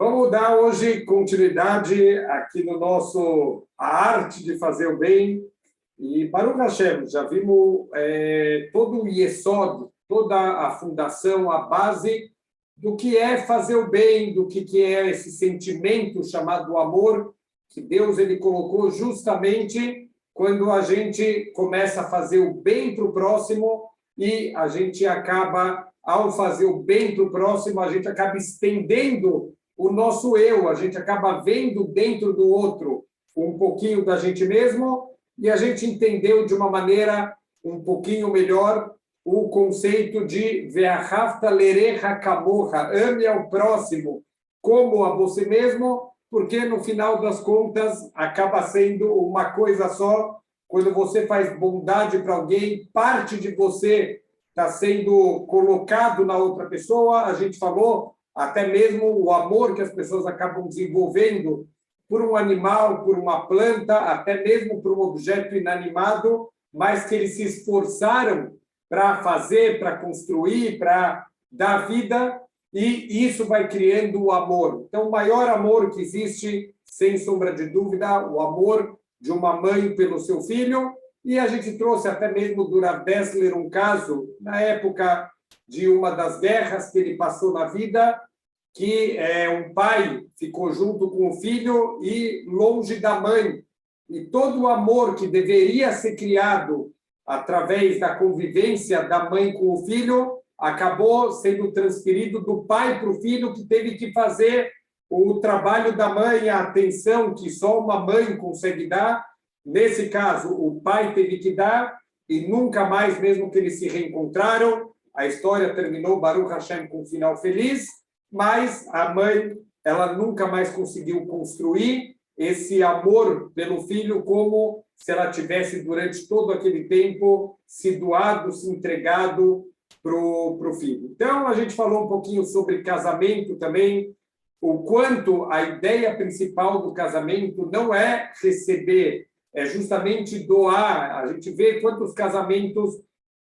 Vamos dar hoje continuidade aqui no nosso A Arte de Fazer o Bem. E Baruch Hashem, já vimos todo o Yesod, toda a fundação, a base do que é fazer o bem, do que é esse sentimento chamado amor, que Deus ele colocou justamente quando a gente começa a fazer o bem para o próximo e a gente acaba, ao fazer o bem para o próximo, a gente acaba estendendo o nosso eu, a gente acaba vendo dentro do outro um pouquinho da gente mesmo e a gente entendeu de uma maneira um pouquinho melhor o conceito de Ve'ahavta lerecha kamocha, ame ao próximo como a você mesmo, porque no final das contas acaba sendo uma coisa só. Quando você faz bondade para alguém, parte de você está sendo colocado na outra pessoa. A gente falou até mesmo o amor que as pessoas acabam desenvolvendo por um animal, por uma planta, até mesmo por um objeto inanimado, mas que eles se esforçaram para fazer, para construir, para dar vida, e isso vai criando o amor. Então, o maior amor que existe, sem sombra de dúvida, o amor de uma mãe pelo seu filho, e a gente trouxe até mesmo do Rav Dessler um caso, na época de uma das guerras que ele passou na vida, que um pai ficou junto com o filho e longe da mãe. E todo o amor que deveria ser criado através da convivência da mãe com o filho acabou sendo transferido do pai para o filho, que teve que fazer o trabalho da mãe, a atenção que só uma mãe consegue dar. Nesse caso, o pai teve que dar e nunca mais, mesmo que eles se reencontraram, a história terminou, Baruch Hashem, com um final feliz, mas a mãe, ela nunca mais conseguiu construir esse amor pelo filho como se ela tivesse, durante todo aquele tempo, se doado, se entregado para o filho. Então, a gente falou um pouquinho sobre casamento também, o quanto a ideia principal do casamento não é receber, é justamente doar. A gente vê quantos casamentos,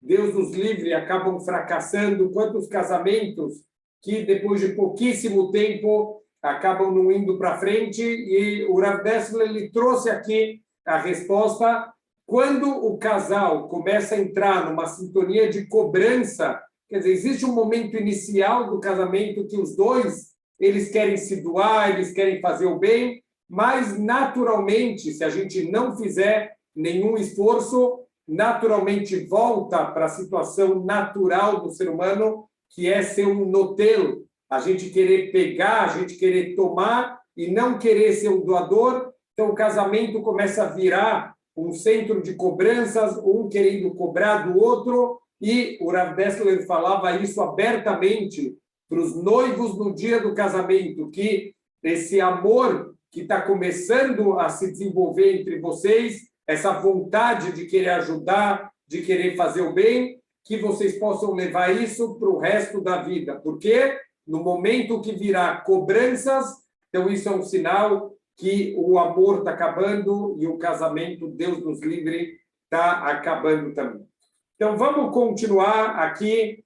Deus nos livre, acabam fracassando, quantos casamentos que depois de pouquíssimo tempo acabam não indo para frente, e o Rav Dessler ele trouxe aqui a resposta. Quando o casal começa a entrar numa sintonia de cobrança, quer dizer, existe um momento inicial do casamento que os dois eles querem se doar, eles querem fazer o bem, mas naturalmente, se a gente não fizer nenhum esforço, naturalmente volta para a situação natural do ser humano, que é ser um notelo, a gente querer pegar, a gente querer tomar e não querer ser um doador. Então, o casamento começa a virar um centro de cobranças, um querendo cobrar do outro, e o Rav Dessler falava isso abertamente para os noivos no dia do casamento, que esse amor que está começando a se desenvolver entre vocês, essa vontade de querer ajudar, de querer fazer o bem, que vocês possam levar isso para o resto da vida, porque no momento que virar cobranças, então isso é um sinal que o amor está acabando e o casamento, Deus nos livre, está acabando também. Então vamos continuar aqui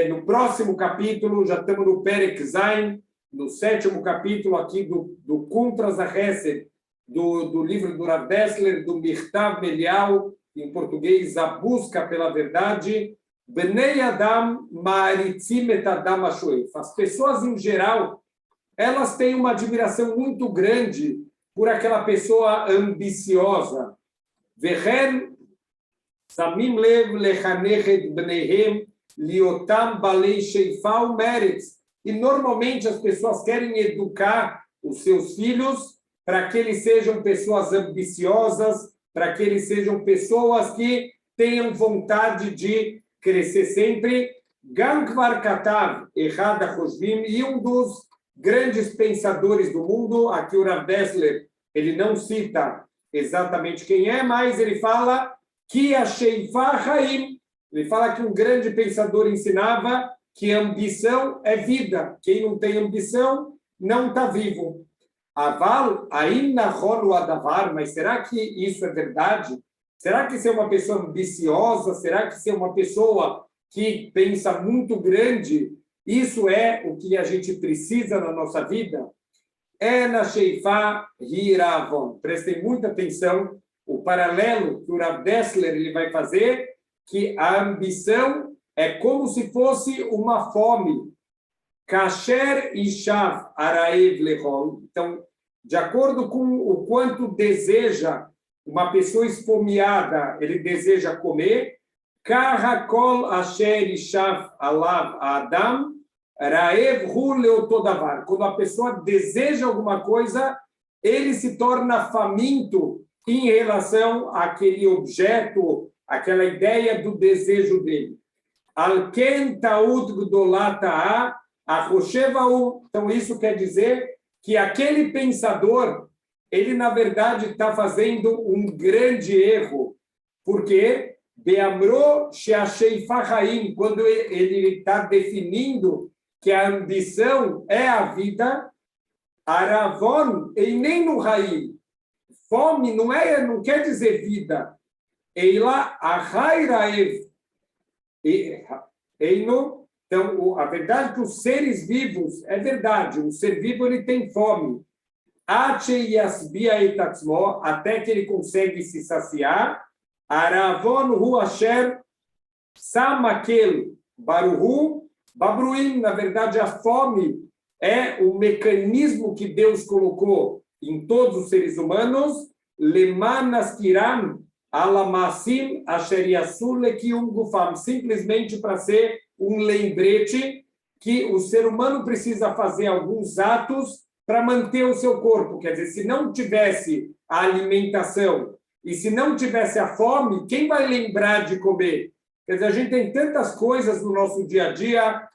no próximo capítulo, já estamos no Perek Zayin, no 7º capítulo aqui do Contras a Hesed, do livro do Rav Dessler, do Mirtav Melial, em português, A Busca pela Verdade. Bnei Adam Ma'aritzim et Adam Ashoef. As pessoas, em geral, elas têm uma admiração muito grande por aquela pessoa ambiciosa. Vechen samim lev lechanech et bneihem liotam balei sheifa umeretz. E, normalmente, as pessoas querem educar os seus filhos para que eles sejam pessoas ambiciosas, para que eles sejam pessoas que tenham vontade de crescer sempre. Gangvar Katav, Errada Rosvim, e um dos grandes pensadores do mundo, aqui o Rav Dessler, ele não cita exatamente quem é, mas ele fala que a Sheifa Haim, ele fala que um grande pensador ensinava que ambição é vida, quem não tem ambição não está vivo. Aval, ainda rolo adavar, mas será que isso é verdade? Será que ser uma pessoa ambiciosa, será que ser uma pessoa que pensa muito grande, Isso é o que a gente precisa na nossa vida. É na Sheifá Hiravon. Prestem muita atenção. O paralelo que o Rav Dessler ele vai fazer, que a ambição é como se fosse uma fome. Kasher Ishav Araev Lechol. Então, de acordo com o quanto deseja uma pessoa esfomeada, ele deseja comer. Kahakol Asher Ishav Alav Adam Raev Hu Leotodavar. Quando a pessoa deseja alguma coisa, ele se torna faminto em relação àquele objeto, aquela ideia do desejo dele. Alken Taud Gdolata Achoshevahu. Então, isso quer dizer que aquele pensador, ele, na verdade, está fazendo um grande erro. Porque Beamro Sheasheifa Haim, quando ele está definindo que a ambição é a vida, Aravon, e nem no Haim. Fome não quer dizer vida. Eila Ahairaev. Então, a verdade é que os seres vivos, é verdade, o ser vivo ele tem fome. Até que ele consegue se saciar. Aravon hu asher samakel baruhu babruim. Na verdade, a fome é o mecanismo que Deus colocou em todos os seres humanos. Lemanaskiram alamasim asher yasul lekium gufam. Simplesmente para ser um lembrete que o ser humano precisa fazer alguns atos para manter o seu corpo. Quer dizer, se não tivesse a alimentação e se não tivesse a fome, quem vai lembrar de comer? Quer dizer, a gente tem tantas coisas no nosso dia a dia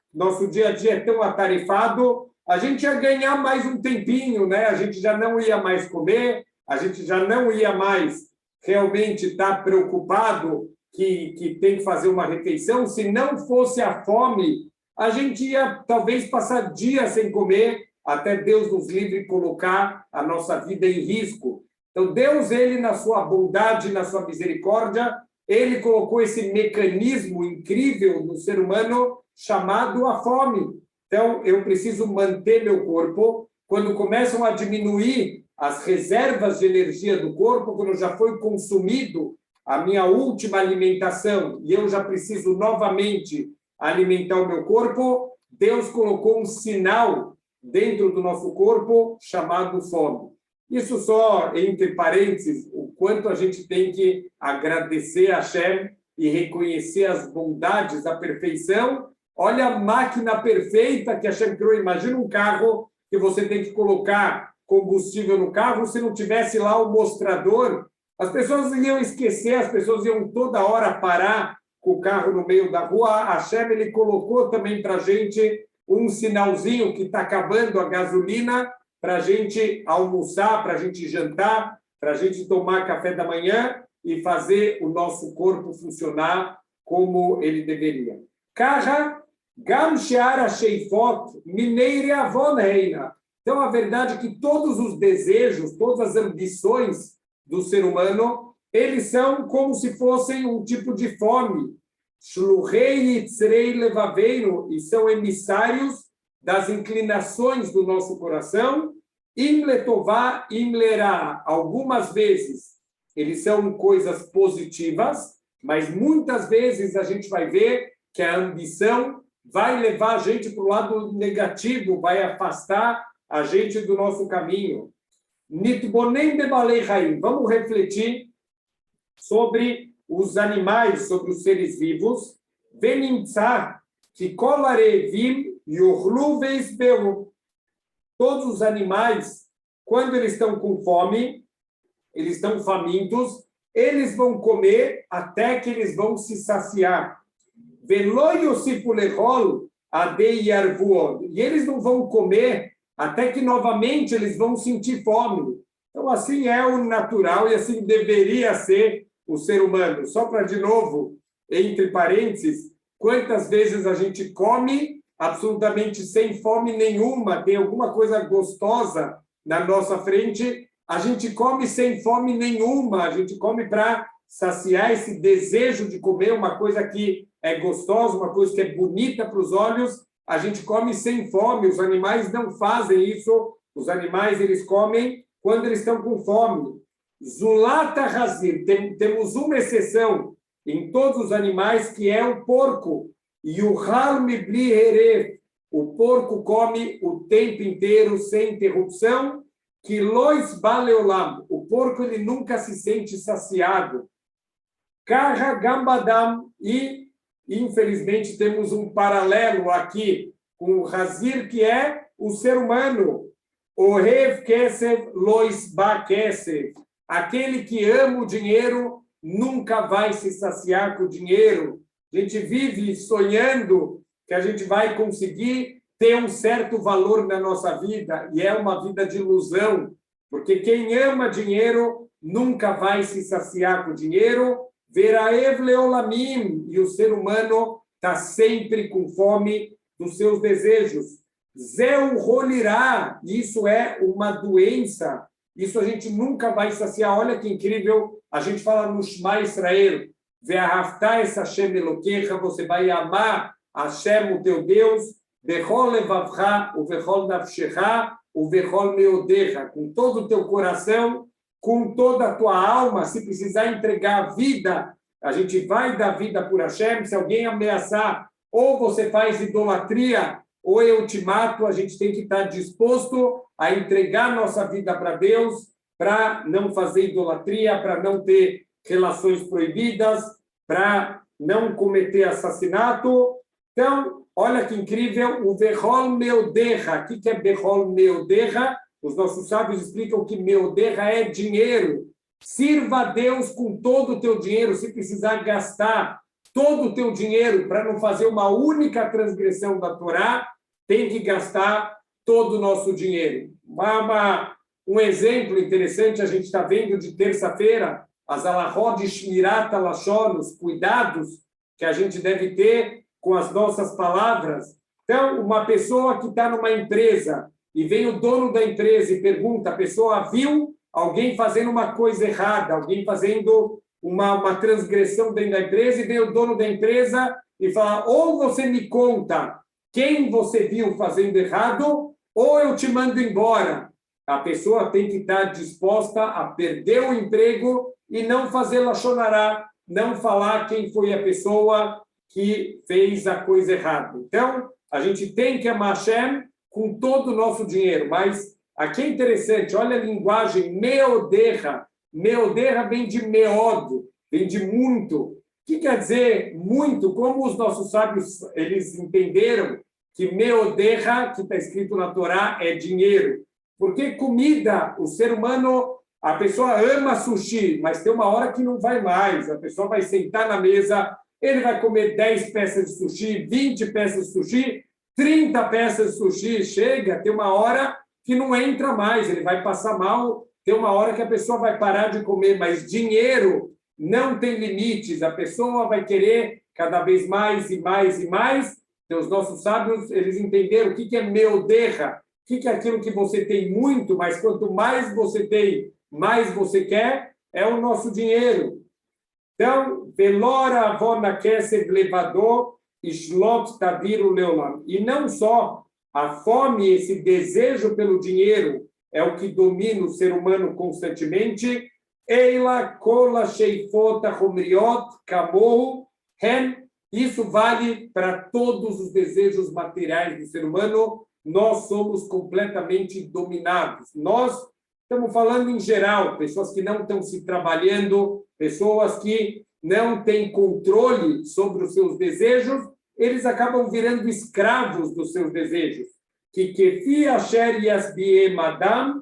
é tão atarefado, a gente ia ganhar mais um tempinho, né? A gente já não ia mais comer, a gente já não ia mais realmente estar preocupado que tem que fazer uma refeição. Se não fosse a fome, a gente ia talvez passar dias sem comer, até Deus nos livre colocar a nossa vida em risco. Então, Deus, ele, na sua bondade, na sua misericórdia, ele colocou esse mecanismo incrível no ser humano chamado a fome. Então, eu preciso manter meu corpo. Quando começam a diminuir as reservas de energia do corpo, quando já foi consumido a minha última alimentação e eu já preciso novamente alimentar o meu corpo, Deus colocou um sinal dentro do nosso corpo chamado fome. Isso só, entre parênteses, o quanto a gente tem que agradecer a Hashem e reconhecer as bondades da perfeição. Olha a máquina perfeita que a Hashem criou. Imagina um carro que você tem que colocar combustível no carro, se não tivesse lá o mostrador, as pessoas iam esquecer, as pessoas iam toda hora parar com o carro no meio da rua. A Hashem, ele colocou também para a gente um sinalzinho que está acabando a gasolina para a gente almoçar, para a gente jantar, para a gente tomar café da manhã e fazer o nosso corpo funcionar como ele deveria. Kaja gam sheara sheifot mineire avon reina. Então, a verdade é que todos os desejos, todas as ambições do ser humano, eles são como se fossem um tipo de fome. Shluchei yitzrei levaveiro, e são emissários das inclinações do nosso coração. Im letová, im lerá. Algumas vezes eles são coisas positivas, mas muitas vezes a gente vai ver que a ambição vai levar a gente para o lado negativo, vai afastar a gente do nosso caminho. Nitbonem bebalei haim. Vamos refletir sobre os animais, sobre os seres vivos. Venimtza que kolarevim yochlu veisberu. Todos os animais, quando eles estão com fome, eles estão famintos, eles vão comer até que eles vão se saciar. Velo yosifu lechol adei yarvuod. E eles não vão comer até que novamente eles vão sentir fome. Então, assim é o natural e assim deveria ser o ser humano. Só para, de novo, entre parênteses, quantas vezes a gente come absolutamente sem fome nenhuma, tem alguma coisa gostosa na nossa frente, a gente come sem fome nenhuma, a gente come para saciar esse desejo de comer uma coisa que é gostosa, uma coisa que é bonita para os olhos, a gente come sem fome. Os animais não fazem isso. Os animais, eles comem quando eles estão com fome. Zulata Hazir, temos uma exceção em todos os animais, que é o porco. E o Halmi Bli Heref, o porco come o tempo inteiro, sem interrupção. Que Lois Baleolam, o porco ele nunca se sente saciado. Karra Gambadam, e infelizmente temos um paralelo aqui com o Hazir, que é o ser humano. Ohev Kesef Lois Ba Kesef, aquele que ama o dinheiro nunca vai se saciar com o dinheiro. A gente vive sonhando que a gente vai conseguir ter um certo valor na nossa vida, e é uma vida de ilusão, porque quem ama dinheiro nunca vai se saciar com o dinheiro. Veraev leolamim, e o ser humano está sempre com fome dos seus desejos. Zeu rolirá, isso é uma doença, isso a gente nunca vai saciar. Olha que incrível, a gente fala no Shema Israel, Ve'ahavta es Hashem Elokecha, você vai amar Hashem, o teu Deus, Bechol levavcha, o Bechol nafshecha, o Bechol meodecha, com todo o teu coração, com toda a tua alma. Se precisar entregar a vida, a gente vai dar vida por Hashem. Se alguém ameaçar, ou você faz idolatria, ou eu te mato, a gente tem que estar disposto a entregar nossa vida para Deus, para não fazer idolatria, para não ter relações proibidas, para não cometer assassinato. Então, olha que incrível, o Bechol Meodecha. O que é Bechol Meodecha? Os nossos sábios explicam que Meodecha é dinheiro. Sirva a Deus com todo o teu dinheiro. Se precisar gastar todo o teu dinheiro para não fazer uma única transgressão da Torá, tem que gastar todo o nosso dinheiro. Um exemplo interessante, a gente está vendo de terça-feira, as alahot de Shmirat Halashon, os cuidados que a gente deve ter com as nossas palavras. Então, uma pessoa que está numa empresa e vem o dono da empresa e pergunta, a pessoa viu alguém fazendo uma coisa errada, alguém fazendo uma transgressão dentro da empresa, e vem o dono da empresa e fala, ou você me conta quem você viu fazendo errado, ou eu te mando embora. A pessoa tem que estar disposta a perder o emprego e não fazer lashon hará, não falar quem foi a pessoa que fez a coisa errada. Então, a gente tem que amar Hashem com todo o nosso dinheiro. Mas aqui é interessante, olha a linguagem meodecha. Meodecha vem de meod, vem de muito. O que quer dizer muito? Como os nossos sábios eles entenderam que meodecha, que está escrito na Torá, é dinheiro. Porque comida, o ser humano, a pessoa ama sushi, mas tem uma hora que não vai mais. A pessoa vai sentar na mesa, ele vai comer 10 peças de sushi, 20 peças de sushi, 30 peças de sushi. Chega, tem uma hora que não entra mais, ele vai passar mal, tem uma hora que a pessoa vai parar de comer, mas dinheiro não tem limites, a pessoa vai querer cada vez mais e mais e mais. Então, os nossos sábios, eles entenderam o que é meodecha, o que é aquilo que você tem muito, mas quanto mais você tem, mais você quer, é o nosso dinheiro. Então, velora avona kesef levador, ishlot tadiru leolam. E não só a fome, esse desejo pelo dinheiro, é o que domina o ser humano constantemente. Eila kola sheifot achomriot kamohu hen. Isso vale para todos os desejos materiais do ser humano. Nós somos completamente dominados. Nós estamos falando em geral, pessoas que não estão se trabalhando, pessoas que não têm controle sobre os seus desejos, eles acabam virando escravos dos seus desejos. Que kefi asher yasbie madam,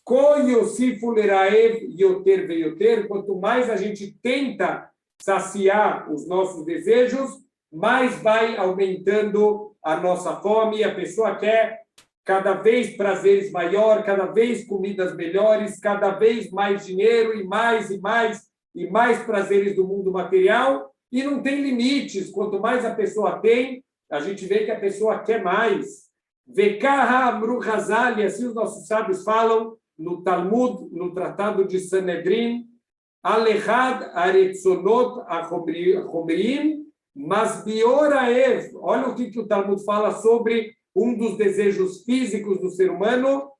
ko yosifu leraev yoter veyoter. Quanto mais a gente tenta saciar os nossos desejos, mais vai aumentando a nossa fome. A pessoa quer cada vez prazeres maiores, cada vez comidas melhores, cada vez mais dinheiro e mais e mais e mais prazeres do mundo material, e não tem limites. Quanto mais a pessoa tem, a gente vê que a pessoa quer mais. Vekaha Amru Hazal, e assim os nossos sábios falam no Talmud, no Tratado de Sanedrin, Alechad Aretzonot Achomrim Mas bioraev, olha o que o Talmud fala sobre um dos desejos físicos do ser humano.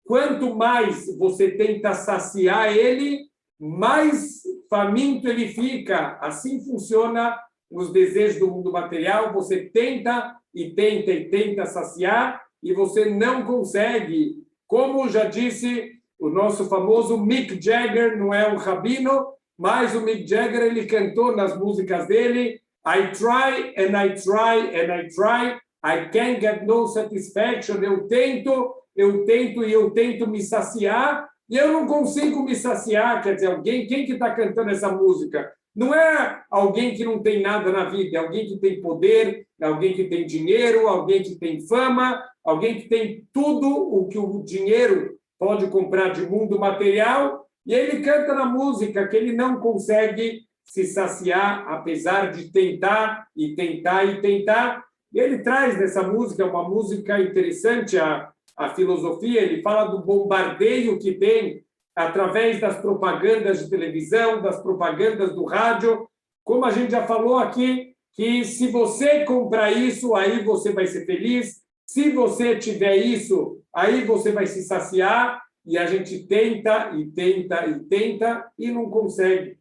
Quanto mais você tenta saciar ele, mais faminto ele fica. Assim funciona os desejos do mundo material. Você tenta e tenta e tenta saciar e você não consegue. Como já disse o nosso famoso Mick Jagger, não é um rabino, mas o Mick Jagger ele cantou nas músicas dele: I try and I try and I try, I can't get no satisfaction. Eu tento e eu tento me saciar e eu não consigo me saciar. Quer dizer, quem que está cantando essa música? Não é alguém que não tem nada na vida, é alguém que tem poder, é alguém que tem dinheiro, alguém que tem fama, alguém que tem tudo o que o dinheiro pode comprar de mundo material, e ele canta na música que ele não consegue se saciar, apesar de tentar e tentar e tentar. E ele traz nessa música uma música interessante, a filosofia. Ele fala do bombardeio que tem através das propagandas de televisão, das propagandas do rádio. Como a gente já falou aqui, que se você comprar isso, aí você vai ser feliz. Se você tiver isso, aí você vai se saciar. E a gente tenta e tenta e tenta e não consegue.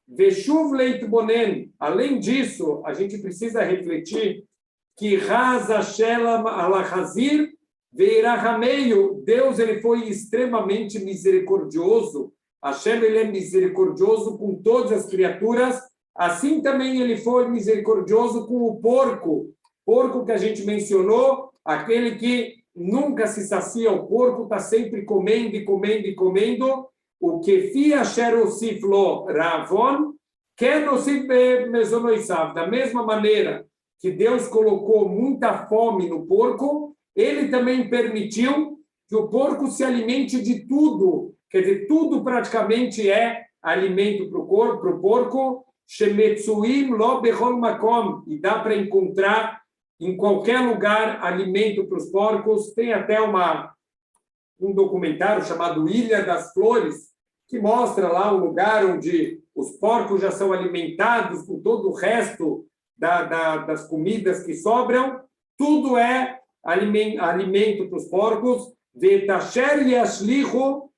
Veshuv leit bonen. Além disso, a gente precisa refletir que Raza Shelam alachazir veirahameio. Deus ele foi extremamente misericordioso. Hashem ele é misericordioso com todas as criaturas. Assim também ele foi misericordioso com o porco. Porco que a gente mencionou, aquele que nunca se sacia. O porco está sempre comendo e comendo e comendo. O que fia sherosiflo ravon, kenosif mesonoisav. Da mesma maneira que Deus colocou muita fome no porco, ele também permitiu que o porco se alimente de tudo. Quer dizer, tudo praticamente é alimento para o porco. Shemetsuim lo bechol makom. E dá para encontrar em qualquer lugar alimento para os porcos. Tem até um documentário chamado Ilha das Flores, que mostra lá um lugar onde os porcos já são alimentados com todo o resto das comidas que sobram. Tudo é alimento para os porcos. Vetasher yashlichu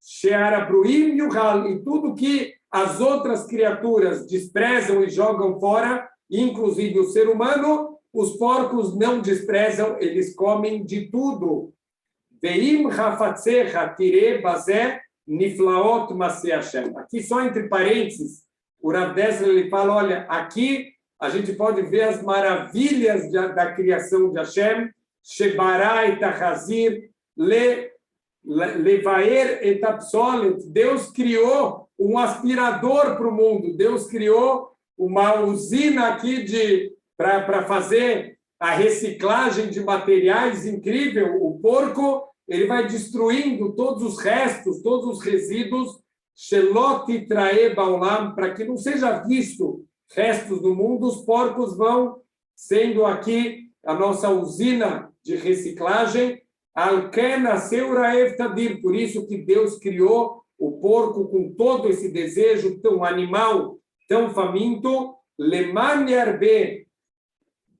shearabruim yuhal. E tudo que as outras criaturas desprezam e jogam fora, inclusive o ser humano, os porcos não desprezam, eles comem de tudo. Veim hafatzecha tire bazé niflaot maseh Hashem. Aqui, só entre parênteses, o Rav Dessler ele fala, olha, aqui a gente pode ver as maravilhas da criação de Hashem, Shebará et Achazir, Levaer et Apsolet. Deus criou um aspirador para o mundo, Deus criou uma usina aqui para fazer a reciclagem de materiais incrível. O porco ele vai destruindo todos os restos, todos os resíduos, Shelot trae baolam, para que não seja visto restos do mundo. Os porcos vão sendo aqui a nossa usina de reciclagem. Alken nasceu raev tadir, por isso que Deus criou o porco com todo esse desejo, um animal tão faminto. Leman yarbe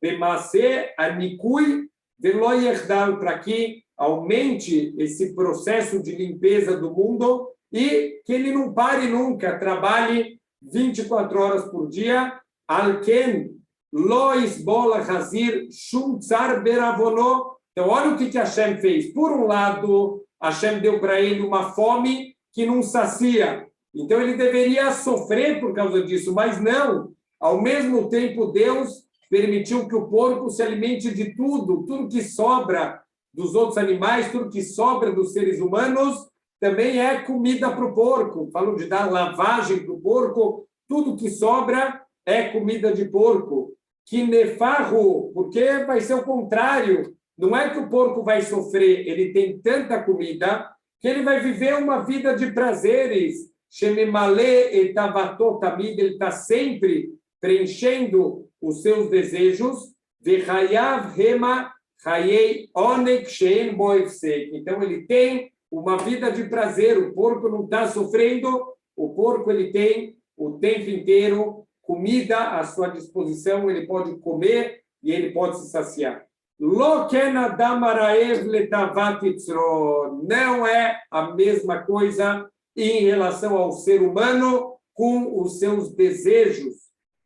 bemase anikui velo yerdal, para que aumente esse processo de limpeza do mundo e que ele não pare nunca, trabalhe 24 horas por dia. Alken lo isbola hazir shum tsar beravono. Então, olha o que Hashem fez. Por um lado, Hashem deu para ele uma fome que não sacia. Então, ele deveria sofrer por causa disso, mas não. Ao mesmo tempo, Deus permitiu que o porco se alimente de tudo, tudo que sobra dos outros animais, tudo que sobra dos seres humanos, também é comida para o porco. Falam de dar lavagem para o porco, tudo que sobra é comida de porco. Que nefarro, porque vai ser o contrário. Não é que o porco vai sofrer, ele tem tanta comida que ele vai viver uma vida de prazeres. Shememale etavatot, ele está sempre preenchendo os seus desejos. Vechayav rema chayei onek she'en bo hefsek. Então ele tem uma vida de prazer. O porco não está sofrendo, o porco ele tem o tempo inteiro comida à sua disposição, ele pode comer e ele pode se saciar. Lo ken adam haraev letavat yitzro. Não é a mesma coisa em relação ao ser humano com os seus desejos.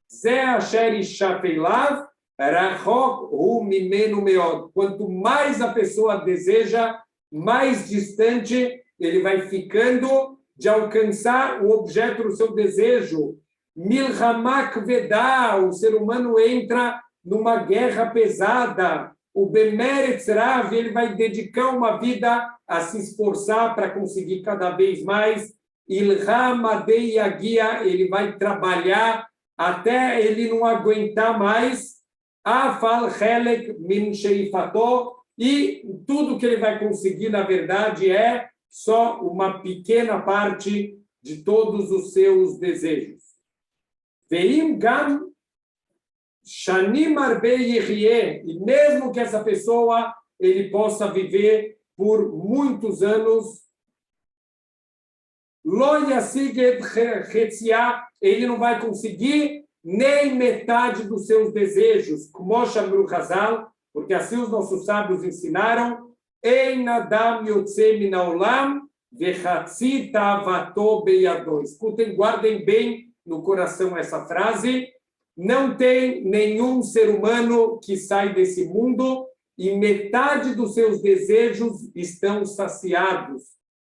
Ze asher ishapeilav rachok hu mimenu meod. Quanto mais a pessoa deseja, mais distante ele vai ficando de alcançar o objeto do seu desejo. Milhamak vedá, o ser humano entra numa guerra pesada. O Bemeretz Rav, ele vai dedicar uma vida a se esforçar para conseguir cada vez mais. Ilham Adei Yagia, ele vai trabalhar até ele não aguentar mais. Afal Helek Min Sheifato, e tudo que ele vai conseguir, na verdade, é só uma pequena parte de todos os seus desejos. Veim Gam Shanim Arbei Yehye, e mesmo que essa pessoa ele possa viver por muitos anos, Lo Yasig et Chetziah, ele não vai conseguir nem metade dos seus desejos, como Shamru Hazal, porque assim os nossos sábios ensinaram, Ein Adam Yotze Min Haolam Vechatzi Tavato Beyado. Escutem, guardem bem no coração essa frase. Não tem nenhum ser humano que sai desse mundo e metade dos seus desejos estão saciados.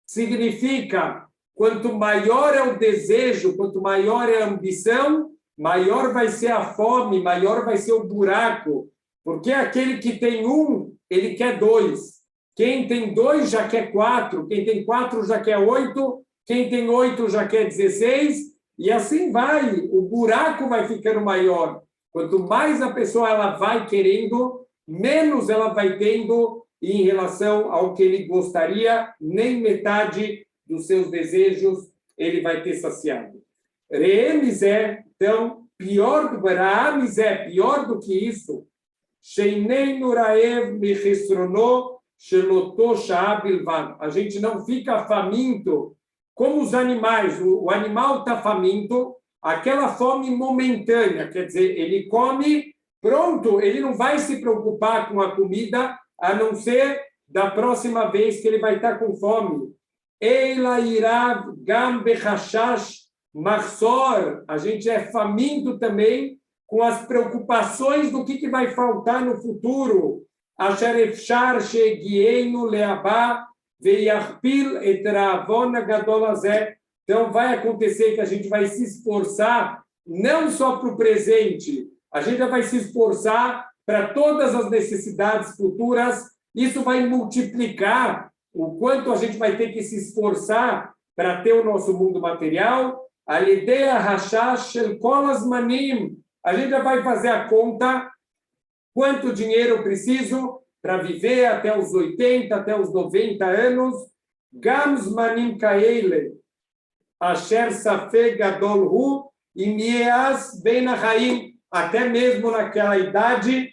Significa, quanto maior é o desejo, quanto maior é a ambição, maior vai ser a fome, maior vai ser o buraco. Porque aquele que tem um, ele quer dois. Quem tem dois já quer quatro. Quem tem quatro já quer 8. Quem tem 8 já quer 16. E assim vai. O buraco vai ficando maior. Quanto mais a pessoa ela vai querendo, menos ela vai tendo em relação ao que ele gostaria. Nem metade dos seus desejos ele vai ter saciado. Reemis é, então, pior do Raemis é pior do que isso. A gente não fica faminto como os animais. O animal está faminto, aquela fome momentânea, quer dizer, ele come, pronto, ele não vai se preocupar com a comida, a não ser da próxima vez que ele vai estar com fome. Eila irav gam bechashash machsor. A gente é faminto também com as preocupações do que vai faltar no futuro. Então, vai acontecer que a gente vai se esforçar não só para o presente, a gente vai se esforçar para todas as necessidades futuras. Isso vai multiplicar o quanto a gente vai ter que se esforçar para ter o nosso mundo material. A ideia rashash shel kol hazmanim. A gente já vai fazer a conta quanto dinheiro eu preciso para viver até os 80, até os 90 anos. Gam zmanim kaele asher safek gadol hu imieas ben haim. Até mesmo naquela idade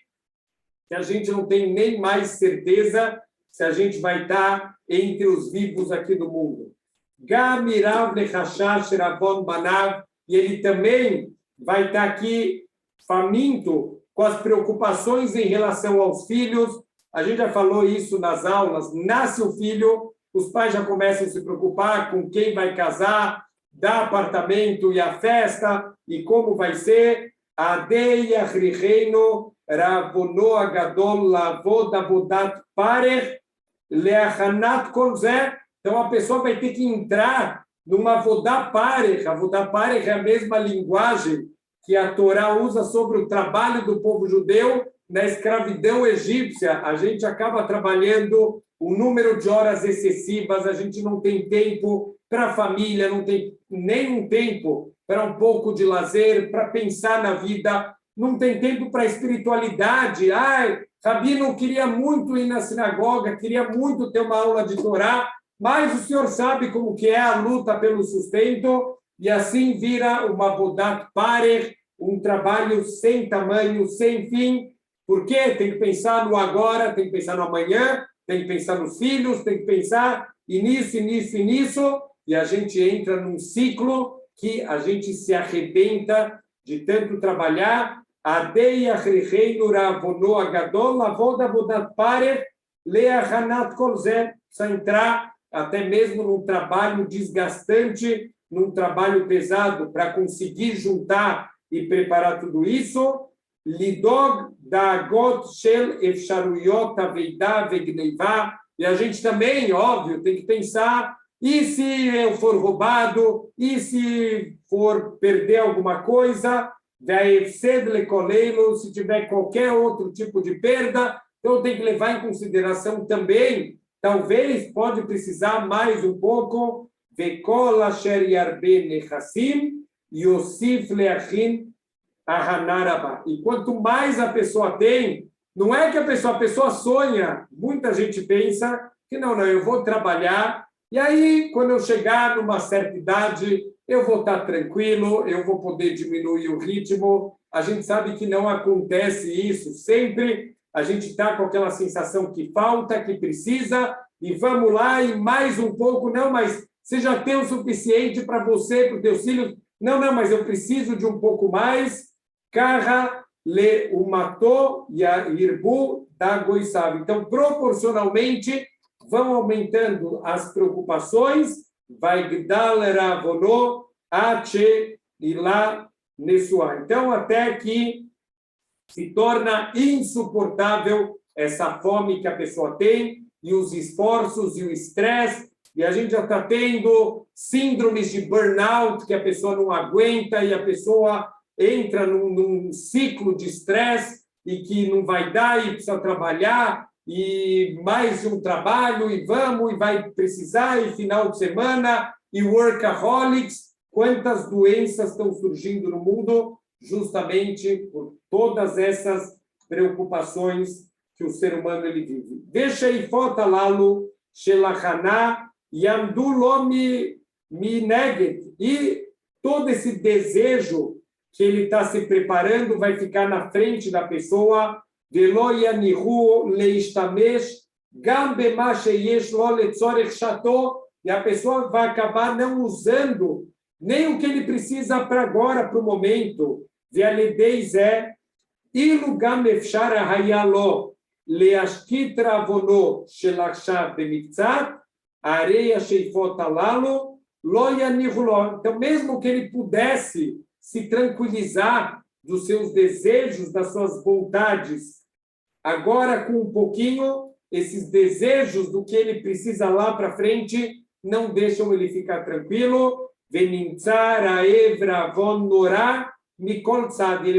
que a gente não tem nem mais certeza se a gente vai estar entre os vivos aqui do mundo. Gam irav lechashash rabon banav. E ele também vai estar aqui faminto com as preocupações em relação aos filhos. A gente já falou isso nas aulas. Nasce o filho, os pais já começam a se preocupar com quem vai casar, dar apartamento e a festa, e como vai ser. Adei achricheinu ravono agadol lavod avodat parech leachanat kol zeh. Então, a pessoa vai ter que entrar numa avodat parech. A avodat parech é a mesma linguagem que a Torá usa sobre o trabalho do povo judeu na escravidão egípcia. A gente acaba trabalhando um número de horas excessivas, a gente não tem tempo para a família, não tem nenhum tempo para um pouco de lazer, para pensar na vida, não tem tempo para a espiritualidade. Ai, Rabino queria muito ir na sinagoga, queria muito ter uma aula de Torá, mas o senhor sabe como que é a luta pelo sustento, e assim vira uma avodat parech, um trabalho sem tamanho, sem fim. Por quê? Tem que pensar no agora, tem que pensar no amanhã, tem que pensar nos filhos, tem que pensar nisso, nisso e nisso, e a gente entra num ciclo que a gente se arrebenta de tanto trabalhar, Adei Achricheinu Ravono Agadol, Lavod Avodat Pareh, Leachanat Kolzeh, precisa entrar até mesmo num trabalho desgastante, num trabalho pesado, para conseguir juntar e preparar tudo isso. Lidog Dagot Shel Efsharuyot Aveidá Vegneivá. E a gente também, óbvio, tem que pensar, e se eu for roubado? E se for perder alguma coisa? Se tiver qualquer outro tipo de perda, então tem que levar em consideração também, talvez pode precisar mais um pouco, Vekol asher yarbe nechassim, yosif leachin ahanaraba. E quanto mais a pessoa tem, não é que a pessoa sonha, muita gente pensa que não, eu vou trabalhar, e aí, quando eu chegar numa certa idade, eu vou estar tranquilo, eu vou poder diminuir o ritmo. A gente sabe que não acontece isso sempre. A gente está com aquela sensação que falta, que precisa, e vamos lá, e mais um pouco. Não, mas você já tem o suficiente para você, para os teus filhos. Não, mas eu preciso de um pouco mais. Carra le umato irbu da goisav. Então, proporcionalmente, vão aumentando as preocupações, vai gdal ravono ache ilá nesua. Então, até que se torna insuportável essa fome que a pessoa tem e os esforços e o estresse, e a gente já está tendo síndromes de burnout que a pessoa não aguenta e a pessoa entra num ciclo de estresse e que não vai dar e precisa trabalhar, e mais um trabalho, e vamos, e vai precisar, e final de semana, e workaholics. Quantas doenças estão surgindo no mundo justamente por todas essas preocupações que o ser humano ele vive. Deixa aí foto lalo, shelachana, yamdu lomi mineget. E todo esse desejo que ele está se preparando vai ficar na frente da pessoa, ולא יניחו להשתמש גם במה שיש לו לצורך שעתו, e a pessoa vai acabar não usando nem o que ele precisa para agora, para o momento. ועל ידי זה, אילו גם אפשר היה לו להשקיט רעבונו של עכשיו במקצת, הרי השאיפות הללו לא יניחו לו. Então, mesmo que ele pudesse se tranquilizar dos seus desejos, das suas vontades, agora com um pouquinho, esses desejos do que ele precisa lá para frente não deixam ele ficar tranquilo. Ele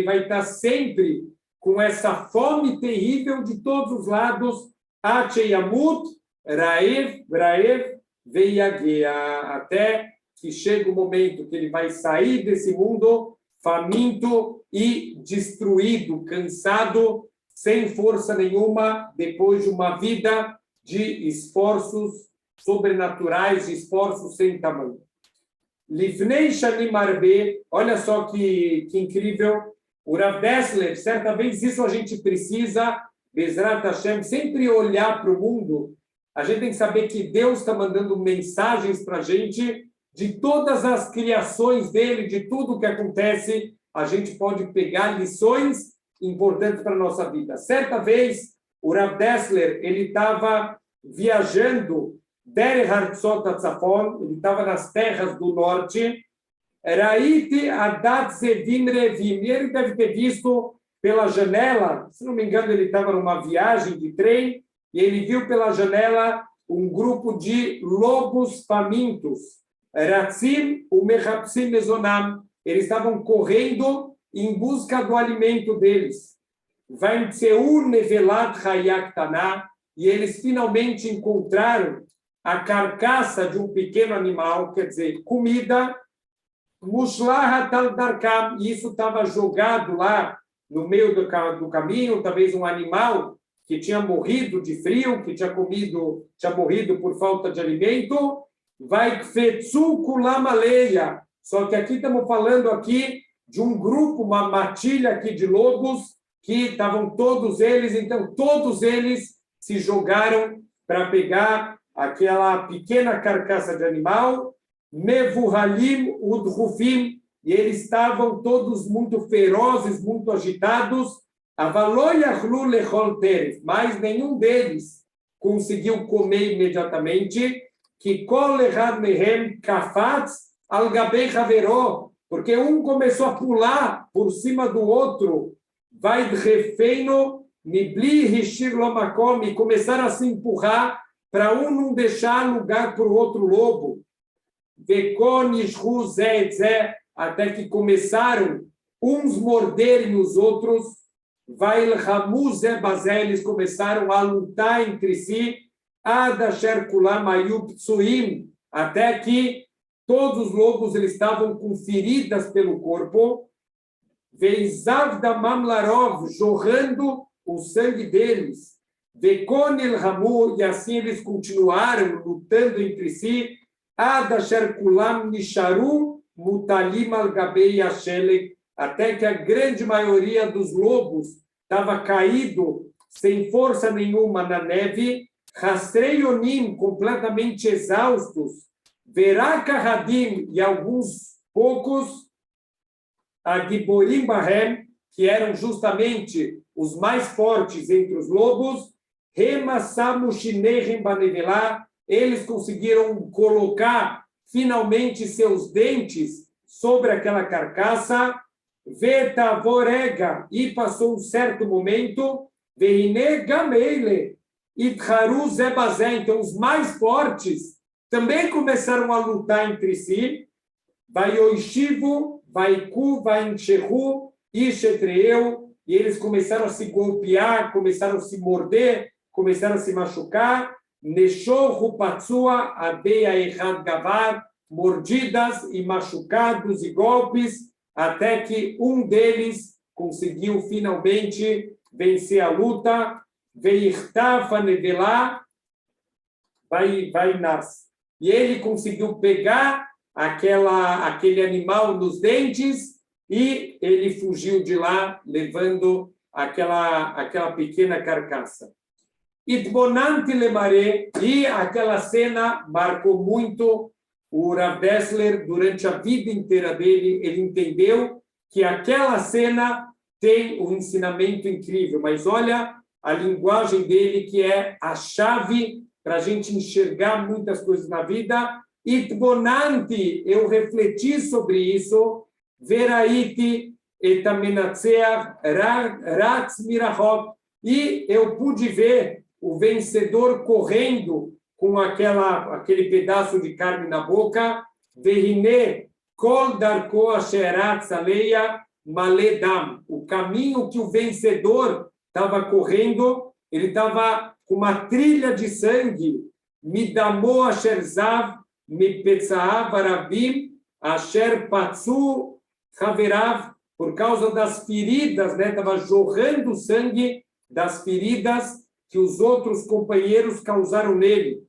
vai estar sempre com essa fome terrível de todos os lados, até que chega o momento que ele vai sair desse mundo faminto e destruído, cansado, sem força nenhuma, depois de uma vida de esforços sobrenaturais, de esforços sem tamanho. Livnei Shanim Arbe, olha só que incrível, o Rav Dessler, certa vez isso a gente precisa, Bezrat Hashem, sempre olhar para o mundo, a gente tem que saber que Deus está mandando mensagens para a gente, de todas as criações dele, de tudo que acontece, a gente pode pegar lições importantes para a nossa vida. Certa vez, o Rav Dessler, ele estava viajando Der Hartzot Tzafon, ele estava nas terras do norte, Raiti Adat Zevim Revim, e ele deve ter visto pela janela, se não me engano, ele estava numa viagem de trem, e ele viu pela janela um grupo de lobos famintos, Ratzim Umechapsim Mezonam, eles estavam correndo em busca do alimento deles. Vaimtseur Nevelat Hayak Taná, e eles finalmente encontraram a carcaça de um pequeno animal, quer dizer, comida, Mushlahat al-Darkam, e isso estava jogado lá no meio do caminho, talvez um animal que tinha morrido de frio, que tinha morrido por falta de alimento, vai Kfetsu Kulamaleia. Só que aqui estamos falando aqui de um grupo, uma matilha aqui de lobos, que estavam todos eles, então todos eles se jogaram para pegar aquela pequena carcaça de animal, Mevuhalim Udhufim, e eles estavam todos muito ferozes, muito agitados, mas nenhum deles conseguiu comer imediatamente, que porque um começou a pular por cima do outro, vai refeino, e começaram a se empurrar para um não deixar lugar para o outro lobo. Até que começaram uns morderem os outros, eles começaram a lutar entre si, até que todos os lobos eles estavam com feridas pelo corpo, jorrando o sangue deles, e assim eles continuaram lutando entre si, até que a grande maioria dos lobos estava caído, sem força nenhuma na neve, rastreionim, completamente exaustos, verakahadim, e alguns poucos, agiborim bahem, que eram justamente os mais fortes entre os lobos, eles conseguiram colocar finalmente seus dentes sobre aquela carcaça, vetavorega, e passou um certo momento, então os mais fortes também começaram a lutar entre si, vaioishivu, vaiku, vainchehu, ishetreu, e eles começaram a se golpear, começaram a se morder, começaram a se machucar, neshorru patsua, abeia errad gavar, mordidas e machucados e golpes, até que um deles conseguiu finalmente vencer a luta, veirtafa nevelá, vai nas. E ele conseguiu pegar aquele animal nos dentes e ele fugiu de lá, levando aquela pequena carcaça. Itbonante lemare, e aquela cena marcou muito o Rav Dessler durante a vida inteira dele. Ele entendeu que aquela cena tem um ensinamento incrível, mas olha a linguagem dele, que é a chave para a gente enxergar muitas coisas na vida. Itbonanti, eu refleti sobre isso, veraiti etamenatzeach ratz mirachot, e eu pude ver o vencedor correndo com aquele pedaço de carne na boca, verine kol darko asherat aleia maledam, o caminho que o vencedor estava correndo, ele estava com uma trilha de sangue, midamo asher zav mipetzahav arabim asher patsu haverav, por causa das feridas, né? Estava jorrando sangue das feridas que os outros companheiros causaram nele.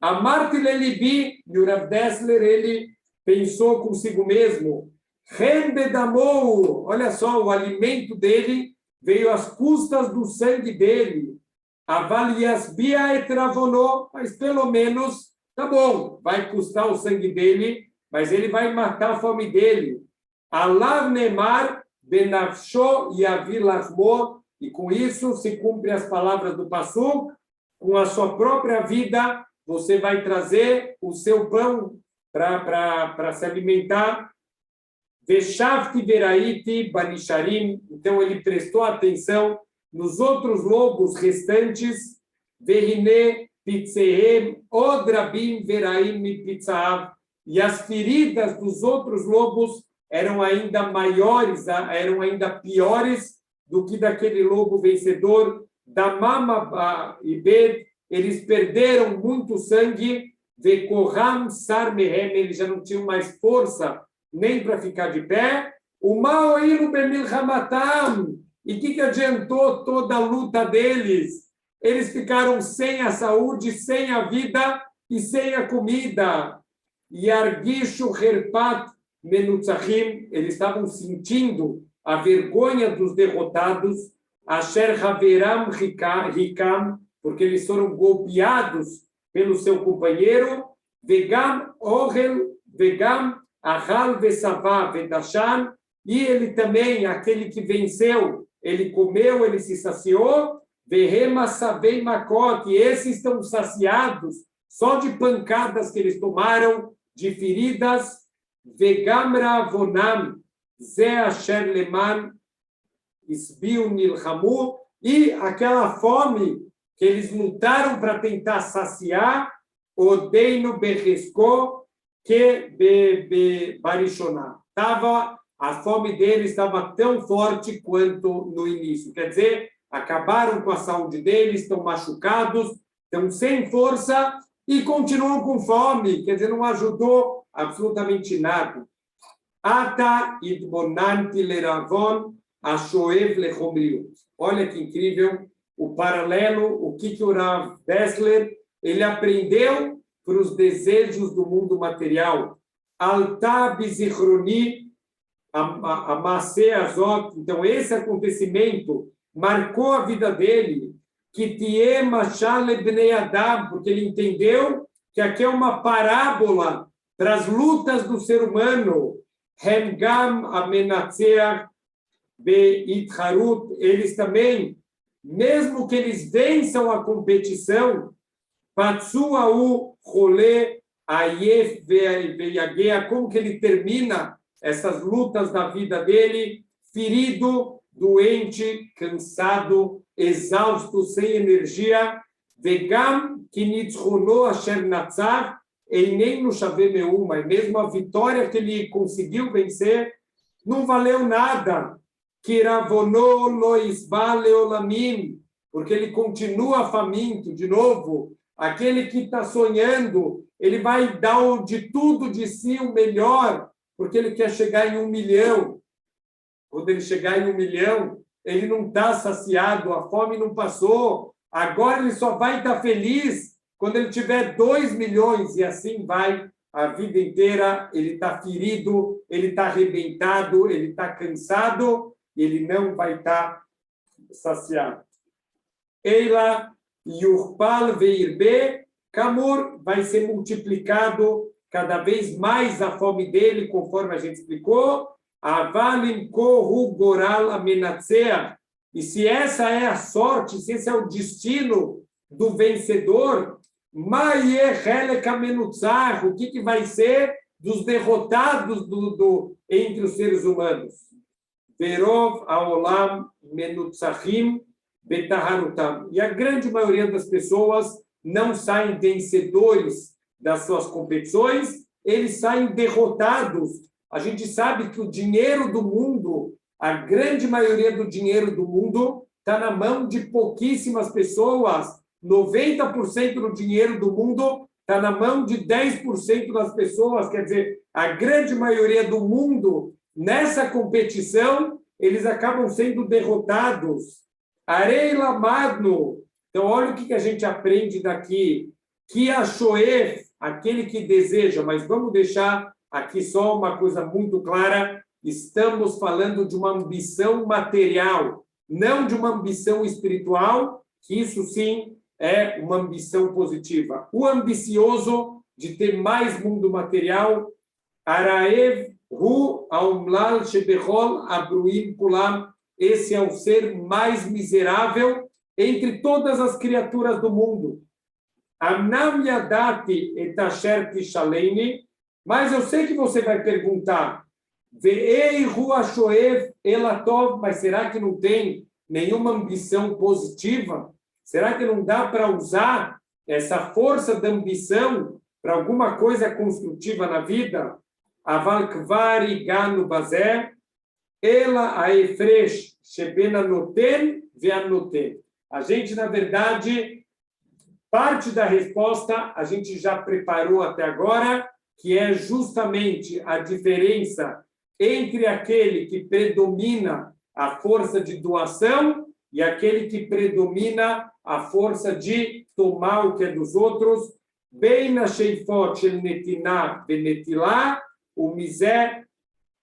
A Marti Lelibi, e o Rav Dessler, ele pensou consigo mesmo, Rembedamou, olha só, o alimento dele veio às custas do sangue dele. Avaliasbia etravonou, mas pelo menos, tá bom, vai custar o sangue dele, mas ele vai matar a fome dele. Alav Nemar benafsho yavilachmo, e com isso se cumpre as palavras do Passuk, com a sua própria vida, você vai trazer o seu pão para se alimentar. Veshavti veraiti banisharim, então ele prestou atenção nos outros lobos restantes, verine pitzehem odrabim veraim pitzav, e as feridas dos outros lobos eram ainda maiores, eram ainda piores do que daquele lobo vencedor, da mama ibed, eles perderam muito sangue, vekoham sarmehem, eles já não tinham mais força nem para ficar de pé. O maoíru bemilchamatam, e o que adiantou toda a luta deles? Eles ficaram sem a saúde, sem a vida e sem a comida. Yargishu herpat menutzachim, eles estavam sentindo a vergonha dos derrotados, asher haveram hikam, porque eles foram golpeados pelo seu companheiro, vegam ohel, vegam Ahal vesavá vedashan, e ele também, aquele que venceu, ele comeu, ele se saciou, verrema savei makot, e esses estão saciados só de pancadas que eles tomaram, de feridas, vegamra avonam, ze asher leman, isbiu nilhamu, e aquela fome que eles lutaram para tentar saciar, odeino berresco, que barishoná. A fome deles estava tão forte quanto no início. Quer dizer, acabaram com a saúde deles, estão machucados, estão sem força e continuam com fome. Quer dizer, não ajudou absolutamente nada. Ata idmonanti leravon ashoev lechomriut. Olha que incrível o paralelo, o que o Rav Dessler ele aprendeu para os desejos do mundo material. Alta bizichroni amase azot. Então, esse acontecimento marcou a vida dele, que tie machale bnei adam, porque ele entendeu que aqui é uma parábola para as lutas do ser humano. Hemgam amenatzeach beitharut, eles também, mesmo que eles vençam a competição, patsuau rolê ayef veyagea, como que ele termina essas lutas da vida dele, ferido, doente, cansado, exausto, sem energia, vegam kinitzchono asher natzar, e nem no chave meuma, e mesmo a vitória que ele conseguiu vencer, não valeu nada, kiravono lo isbale olamim, porque ele continua faminto, de novo, aquele que está sonhando, ele vai dar de tudo de si o melhor, porque ele quer chegar em 1 milhão. Quando ele chegar em 1 milhão, ele não está saciado, a fome não passou. Agora ele só vai estar feliz quando ele tiver 2 milhões, e assim vai a vida inteira. Ele está ferido, ele está arrebentado, ele está cansado, e ele não vai estar saciado. Eila yurpal veirbe, Kamur, vai ser multiplicado cada vez mais a fome dele, conforme a gente explicou. Avalim kohu goral amenatzea. E se essa é a sorte, se esse é o destino do vencedor, maie helek amenutzar, o que vai ser dos derrotados entre os seres humanos? Verov aolam menutzachim betaharutam. E a grande maioria das pessoas não saem vencedores das suas competições, eles saem derrotados. A gente sabe que o dinheiro do mundo, a grande maioria do dinheiro do mundo, está na mão de pouquíssimas pessoas. 90% do dinheiro do mundo está na mão de 10% das pessoas. Quer dizer, a grande maioria do mundo, nessa competição, eles acabam sendo derrotados. Arei lamadno. Então, olha o que a gente aprende daqui. Que a Shoef, aquele que deseja, mas vamos deixar aqui só uma coisa muito clara, estamos falando de uma ambição material, não de uma ambição espiritual, que isso sim é uma ambição positiva. O ambicioso de ter mais mundo material, Araev hu aumlal shebechol abruim kulam, esse é o ser mais miserável entre todas as criaturas do mundo. Amnam yadati et asher tishaleni, mas eu sei que você vai perguntar, ve'ei hu ashoev elatov, mas será que não tem nenhuma ambição positiva? Será que não dá para usar essa força da ambição para alguma coisa construtiva na vida? Aval kvar iganu bazé, ela aefresh shebena noten ve'anoten. A gente, na verdade, parte da resposta a gente já preparou até agora, que é justamente a diferença entre aquele que predomina a força de doação e aquele que predomina a força de tomar o que é dos outros. Bem na sheifot shel netinah benetilah, o misé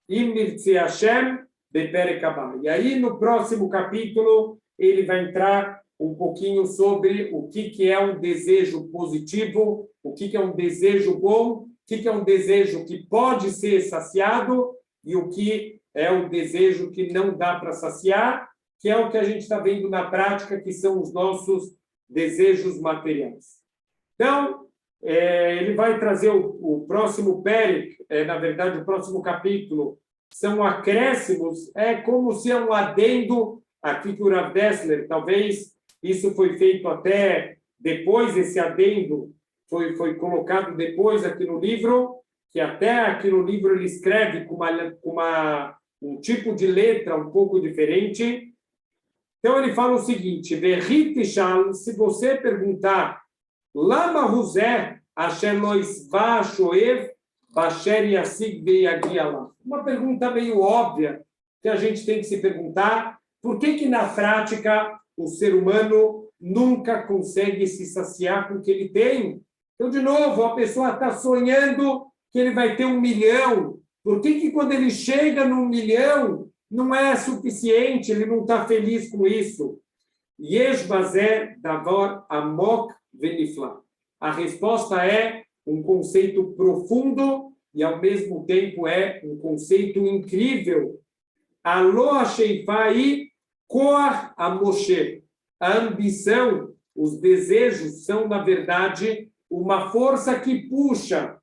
imirtze Hashem beperek haba. E aí, no próximo capítulo, ele vai entrar um pouquinho sobre o que é um desejo positivo, o que é um desejo bom que é um desejo que pode ser saciado e o que é um desejo que não dá para saciar, que é o que a gente está vendo na prática, que são os nossos desejos materiais. Então, ele vai trazer o próximo pérec, na verdade, o próximo capítulo, são acréscimos, é como se é um adendo aqui que o Rav Dessler, talvez isso foi feito até depois, esse adendo foi colocado depois aqui no livro, que até aqui no livro ele escreve com um tipo de letra um pouco diferente. Então ele fala o seguinte, se você perguntar Lama Ruzé, Asher lo isva shoev, basher yasig veyagiala. Uma pergunta meio óbvia que a gente tem que se perguntar, por que na prática o ser humano nunca consegue se saciar com o que ele tem? Então, de novo, a pessoa está sonhando que ele vai ter 1 milhão. Por que quando ele chega no 1 milhão não é suficiente, ele não está feliz com isso? Yesh bazé davar amok venifla. A resposta é um conceito profundo e, ao mesmo tempo, é um conceito incrível. Aloha sheifai koach amoshe. A ambição, os desejos são, na verdade, uma força que puxa.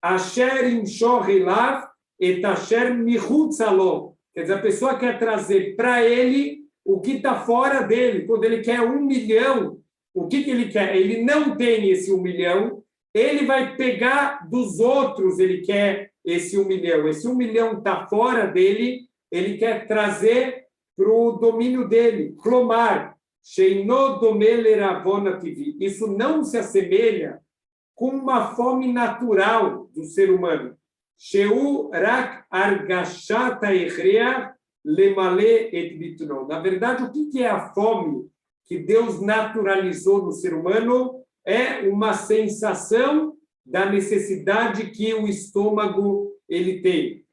Asher imshor elav et asher michutz alo. Quer dizer, a pessoa quer trazer para ele o que está fora dele. Quando ele quer 1 milhão, o que ele quer? Ele não tem esse 1 milhão, ele vai pegar dos outros, ele quer esse 1 milhão. Esse 1 milhão está fora dele, ele quer trazer para o domínio dele. Clomar, sheino domele ravona tivi. Isso não se assemelha com uma fome natural do ser humano. Sheu rak argashata echrea lemale et bitno. Na verdade, o que é a fome que Deus naturalizou no ser humano? É uma sensação da necessidade que o estômago ele tem.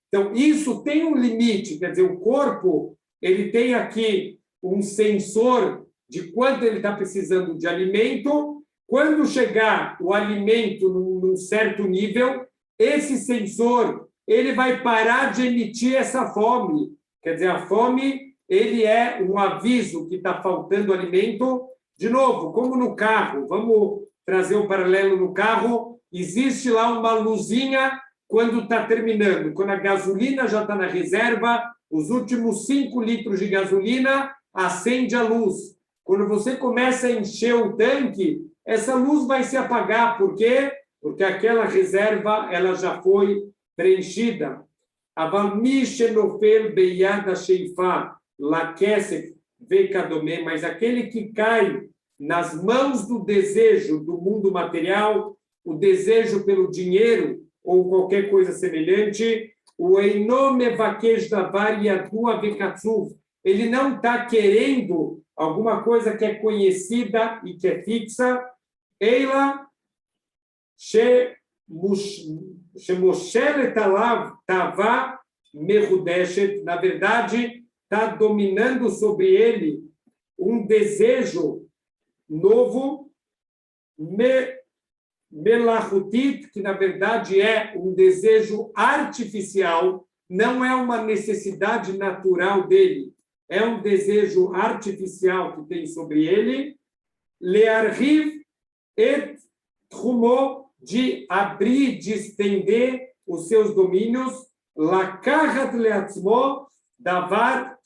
Então, isso tem um limite, quer dizer, o corpo ele tem aqui um sensor de quanto ele está precisando de alimento. Quando chegar o alimento num certo nível, esse sensor ele vai parar de emitir essa fome. Quer dizer, a fome ele é um aviso que está faltando alimento. De novo, como no carro, vamos trazer um paralelo no carro, existe lá uma luzinha quando está terminando, quando a gasolina já está na reserva, os últimos 5 litros de gasolina, acende a luz. Quando você começa a encher o tanque, essa luz vai se apagar. Por quê? Porque aquela reserva ela já foi preenchida. Mas aquele que cai nas mãos do desejo do mundo material, o desejo pelo dinheiro ou qualquer coisa semelhante, o ele não está querendo alguma coisa que é conhecida e que é fixa. Eila na verdade, está dominando sobre ele um desejo novo, melachutit, que na verdade é um desejo artificial, não é uma necessidade natural dele, é um desejo artificial que tem sobre ele, learhiv et trumo, de abrir, de estender os seus domínios, lakahat leatzmo davar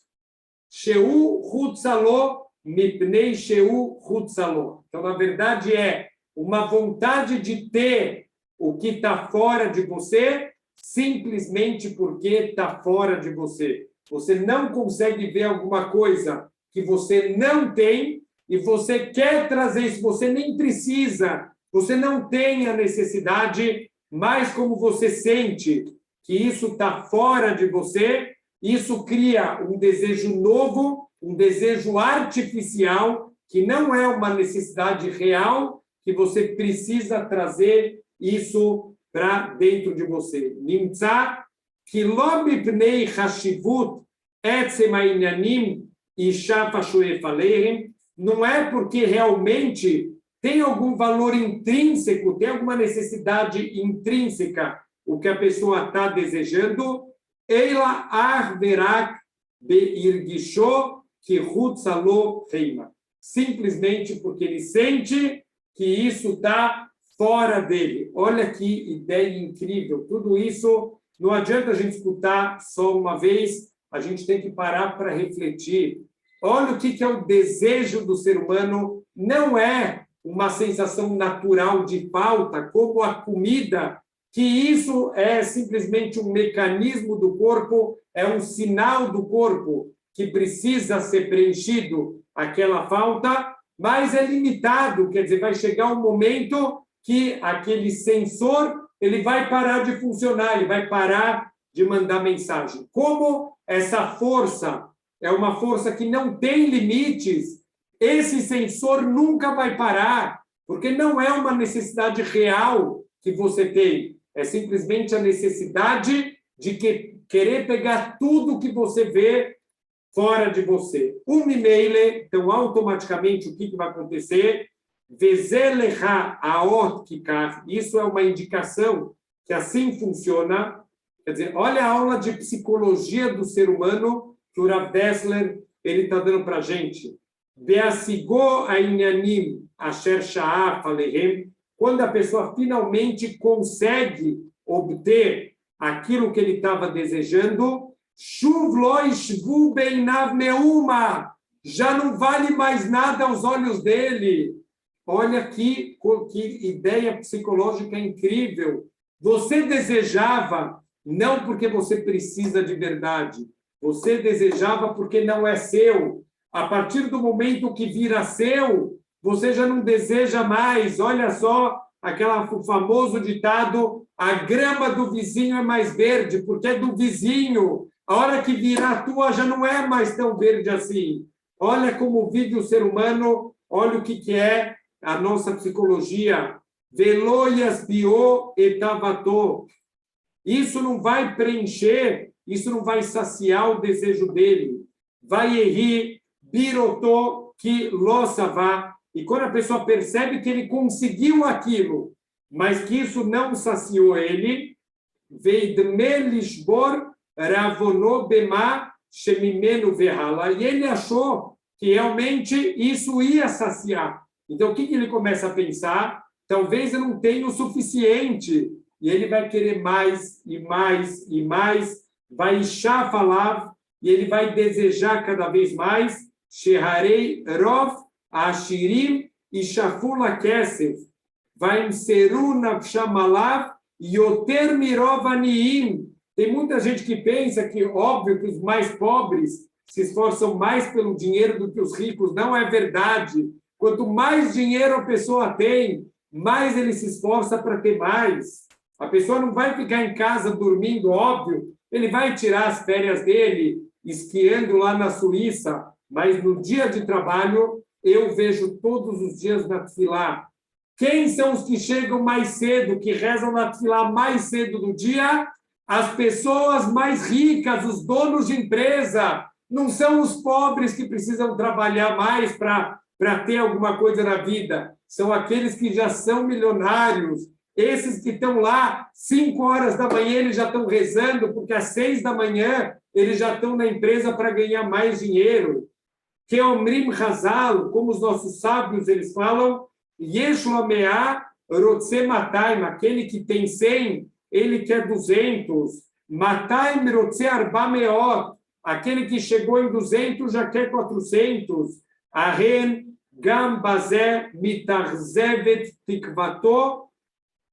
sheu chutzalo mipnei sheu chutzalo. Então, na verdade, é uma vontade de ter o que está fora de você, simplesmente porque está fora de você. Você não consegue ver alguma coisa que você não tem e você quer trazer isso, você nem precisa, você não tem a necessidade, mas como você sente que isso está fora de você, isso cria um desejo novo, um desejo artificial, que não é uma necessidade real, que você precisa trazer isso para dentro de você. Nimtza ki lo mipnei chashivut etzem ha'inyanim isha fashoef alehem, não é porque realmente tem algum valor intrínseco, tem alguma necessidade intrínseca, o que a pessoa está desejando, Eila arverak beirgisho kihutz lo reima. Simplesmente porque ele sente que isso está fora dele. Olha que ideia incrível. Tudo isso não adianta a gente escutar só uma vez, a gente tem que parar para refletir. Olha o que é o desejo do ser humano, não é uma sensação natural de falta, como a comida, que isso é simplesmente um mecanismo do corpo, é um sinal do corpo que precisa ser preenchido aquela falta, mas é limitado, quer dizer, vai chegar um momento que aquele sensor ele vai parar de funcionar, ele vai parar de mandar mensagem. Como essa força é uma força que não tem limites, esse sensor nunca vai parar, porque não é uma necessidade real que você tem, é simplesmente a necessidade de querer pegar tudo que você vê fora de você. Mimeile, então, automaticamente, o que vai acontecer? Isso é uma indicação que assim funciona. Quer dizer, olha a aula de psicologia do ser humano que o Rav Dessler está dando para a gente. Quando a pessoa finalmente consegue obter aquilo que ele estava desejando, já não vale mais nada aos olhos dele. Olha que ideia psicológica incrível. Você desejava não porque você precisa de verdade, você desejava porque não é seu. A partir do momento que vira seu, você já não deseja mais. Olha só o famoso ditado, a grama do vizinho é mais verde, porque é do vizinho. A hora que virar a tua já não é mais tão verde assim. Olha como vive o ser humano, olha o que é a nossa psicologia. Veloias bio etavato. Isso não vai preencher, isso não vai saciar o desejo dele. Vai errir, biroto que lossavá. E quando a pessoa percebe que ele conseguiu aquilo, mas que isso não saciou ele, veidmelishbor ravono bema shemimenu vehala. E ele achou que realmente isso ia saciar. Então, o que ele começa a pensar? Talvez eu não tenha o suficiente. E ele vai querer mais e mais e mais. Vai falar e ele vai desejar cada vez mais. Sheharei rov ashirim e shafula kesef. Vai seru nafshamalav yoter mirov aniim. Tem muita gente que pensa que, óbvio, que os mais pobres se esforçam mais pelo dinheiro do que os ricos. Não é verdade. Quanto mais dinheiro a pessoa tem, mais ele se esforça para ter mais. A pessoa não vai ficar em casa dormindo, óbvio. Ele vai tirar as férias dele, esquiando lá na Suíça, mas no dia de trabalho, eu vejo todos os dias na tefilá. Quem são os que chegam mais cedo, que rezam na tefilá mais cedo do dia? As pessoas mais ricas, os donos de empresa. Não são os pobres que precisam trabalhar mais para ter alguma coisa na vida. São aqueles que já são milionários. Esses que estão lá, 5 horas da manhã, eles já estão rezando, porque às 6 da manhã eles já estão na empresa para ganhar mais dinheiro. Que Omrim Hazal, como os nossos sábios, eles falam, Yeshlomeah Rotse Mataim, aquele que tem 100, ele quer 200. Mataim Rotse Arbameot, aquele que chegou em 200 já quer 400. Aren Gam Bazé Mitarzevet Tikvato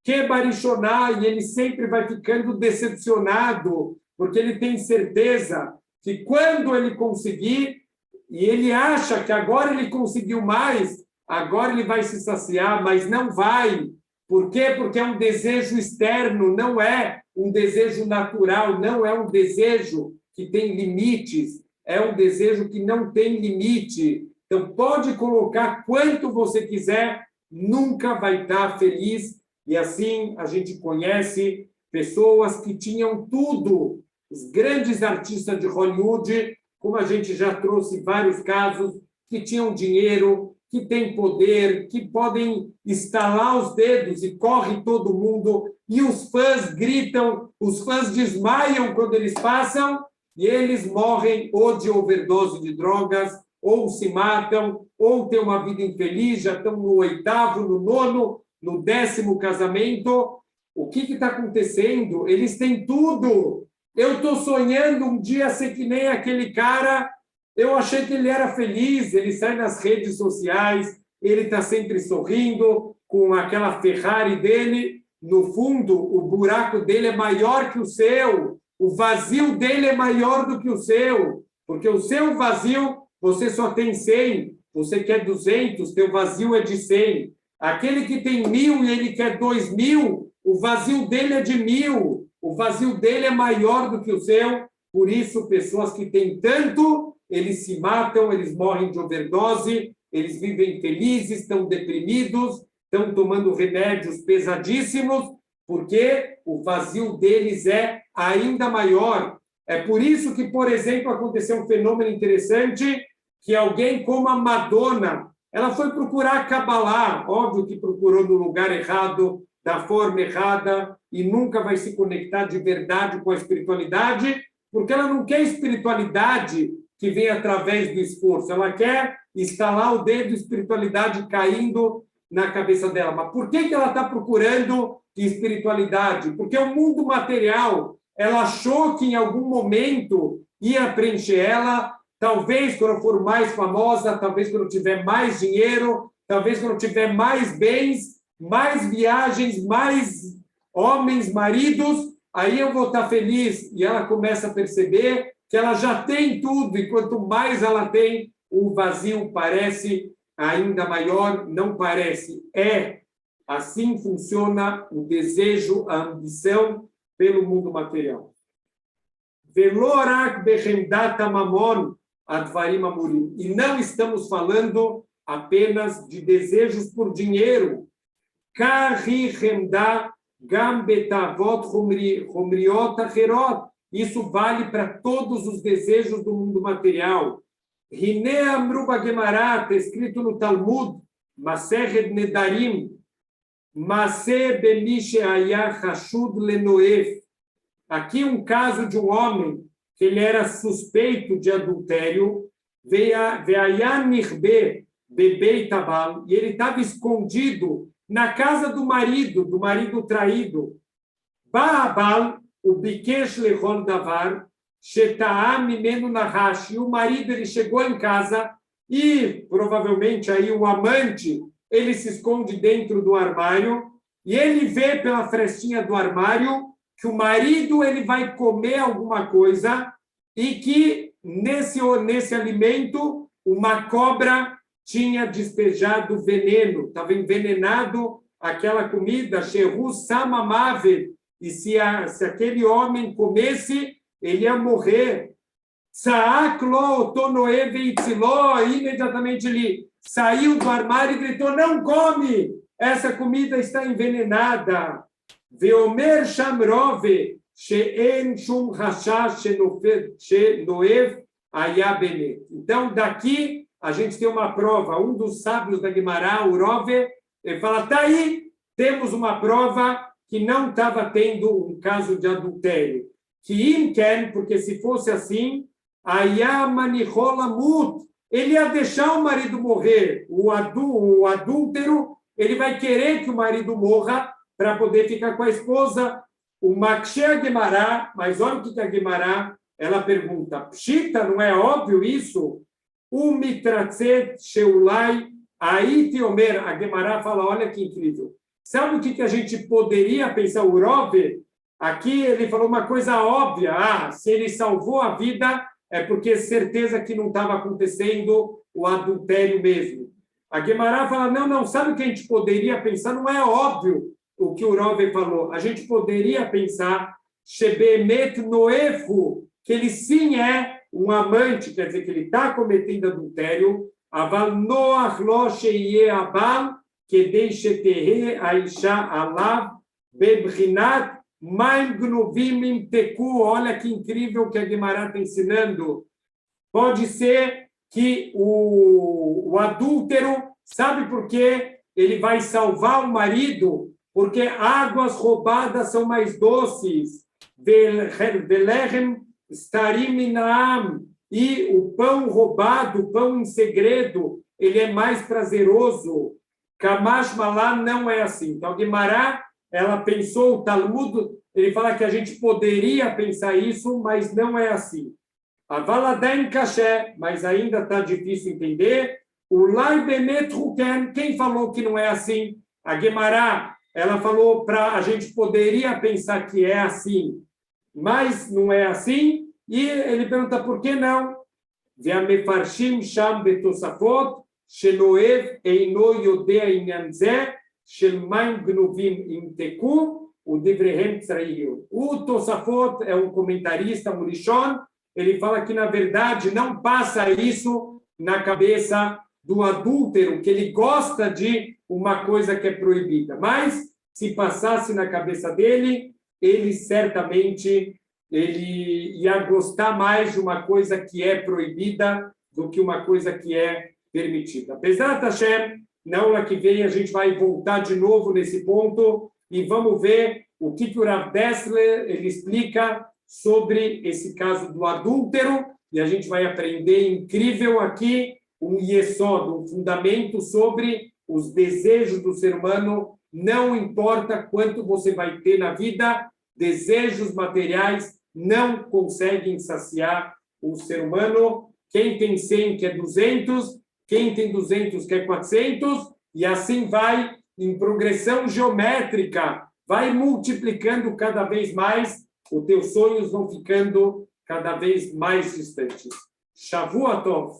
Kebarishoná, e ele sempre vai ficando decepcionado, porque ele tem certeza que quando ele conseguir, e ele acha que agora ele conseguiu mais, agora ele vai se saciar, mas não vai. Por quê? Porque é um desejo externo, não é um desejo natural, não é um desejo que tem limites, é um desejo que não tem limite. Então, pode colocar quanto você quiser, nunca vai estar feliz. E assim a gente conhece pessoas que tinham tudo, os grandes artistas de Hollywood, como a gente já trouxe vários casos, que tinham dinheiro, que têm poder, que podem estalar os dedos e corre todo mundo, e os fãs gritam, os fãs desmaiam quando eles passam, e eles morrem ou de overdose de drogas, ou se matam, ou têm uma vida infeliz, já estão no 8º, no 9º, no 10º casamento. O que está acontecendo? Eles têm tudo. Eu estou sonhando um dia ser que nem aquele cara. Eu achei que ele era feliz, ele sai nas redes sociais, ele está sempre sorrindo, com aquela Ferrari dele. No fundo, o buraco dele é maior que o seu, o vazio dele é maior do que o seu, porque o seu vazio, você só tem 100, você quer 200, teu vazio é de 100. Aquele que tem 1.000 e ele quer 2.000, o vazio dele é de 1.000, o vazio dele é maior do que o seu. Por isso, pessoas que têm tanto, eles se matam, eles morrem de overdose, eles vivem felizes, estão deprimidos, estão tomando remédios pesadíssimos, porque o vazio deles é ainda maior. É por isso que, por exemplo, aconteceu um fenômeno interessante, que alguém como a Madonna, ela foi procurar a Kabbalah, óbvio que procurou no lugar errado, da forma errada, e nunca vai se conectar de verdade com a espiritualidade, porque ela não quer espiritualidade que vem através do esforço, ela quer instalar o dedo de espiritualidade caindo na cabeça dela. Mas por que ela está procurando espiritualidade? Porque o mundo material, ela achou que em algum momento ia preencher ela, talvez quando for mais famosa, talvez quando tiver mais dinheiro, talvez quando tiver mais bens, mais viagens, mais homens, maridos, aí eu vou estar feliz. E ela começa a perceber que ela já tem tudo, e quanto mais ela tem, o vazio parece ainda maior. Não parece, é. Assim funciona o desejo, a ambição pelo mundo material. Velorak behemdata mamon advarim amurim. E não estamos falando apenas de desejos por dinheiro. Kari hemda gam betavot humriot acherot. Isso vale para todos os desejos do mundo material. Hine amru bagemara, está escrito no Talmud, Masechet Nedarim, Maseh bemiche haya chashud lenoef. Aqui um caso de um homem que ele era suspeito de adultério, ve'aya nirbe bebei tabal, e ele estava escondido na casa do marido traído. Ba'abal, o bikesh lechol davar, sheta'a mimenu nahash. E o marido, ele chegou em casa e, provavelmente, aí o amante, ele se esconde dentro do armário e ele vê pela frestinha do armário que o marido ele vai comer alguma coisa e que nesse alimento uma cobra tinha despejado veneno, estava envenenado aquela comida, Shehu Samamave, e se aquele homem comesse, ele ia morrer. Saaklo Tonoeve Itziló, imediatamente ele saiu do armário e gritou: não come, essa comida está envenenada. Veomer Shamrove, She'en Shum Hashash Shenoev Ayabenet. Então, daqui a gente tem uma prova. Um dos sábios da Guimará, o Rove, ele fala: tá aí, temos uma prova que não estava tendo um caso de adultério. Que imken, porque se fosse assim, Ayamanihola Mut, ele ia deixar o marido morrer. O adúltero, ele vai querer que o marido morra para poder ficar com a esposa. O Makshe Guimará, mas olha o que a Guimará, ela pergunta: Pshita, não é óbvio isso? O Mitratzet Sheulai Aiti Omer, a Guimará fala: olha que incrível. Sabe o que a gente poderia pensar? O Rove, aqui ele falou uma coisa óbvia. Se ele salvou a vida, é porque certeza que não estava acontecendo o adultério mesmo. A Guimará fala: não, sabe o que a gente poderia pensar? Não é óbvio o que o Rove falou. A gente poderia pensar Shebemet Noefu, que ele sim é um amante, quer dizer que ele está cometendo adultério. Aval Noach lo sheye abal kedei shetehe aisha alav bebrinat maim gnuvim imteku. Olha que incrível que a Guimará está ensinando. Pode ser que o adúltero Sabe por quê? Ele vai salvar o marido, porque águas roubadas são mais doces. Velechem starim minam. E o pão roubado, o pão em segredo, ele é mais prazeroso. Kamash Malan não é assim. Então, Guimará, ela pensou, o Talmud, ele fala que a gente poderia pensar isso, mas não é assim. A Valadain Kasher, mas ainda está difícil entender. O Lai Benet Huken, quem falou que não é assim? A Guimará, ela falou para a gente poderia pensar que é assim, mas não é assim. E ele pergunta por que não? והמפרשים שם בתוספות שלא אוהב אינו יודע עניין זה של מים גנובים ימתקו ודבריהם צריים. O Tosafot é um comentarista, um Rishon, ele fala que, na verdade, não passa isso na cabeça do adúltero, que ele gosta de uma coisa que é proibida. Mas, se passasse na cabeça dele, ele certamente ele ia gostar mais de uma coisa que é proibida do que uma coisa que é permitida. Apesar de Hashem, na aula que vem a gente vai voltar de novo nesse ponto e vamos ver o que o Rav Dessler ele explica sobre esse caso do adúltero, e a gente vai aprender incrível aqui um yesod, um fundamento sobre os desejos do ser humano, não importa quanto você vai ter na vida, desejos materiais não conseguem saciar o ser humano. Quem tem 100 quer 200, quem tem 200 quer 400, e assim vai em progressão geométrica, vai multiplicando cada vez mais, os teus sonhos vão ficando cada vez mais distantes. Shavua Tov.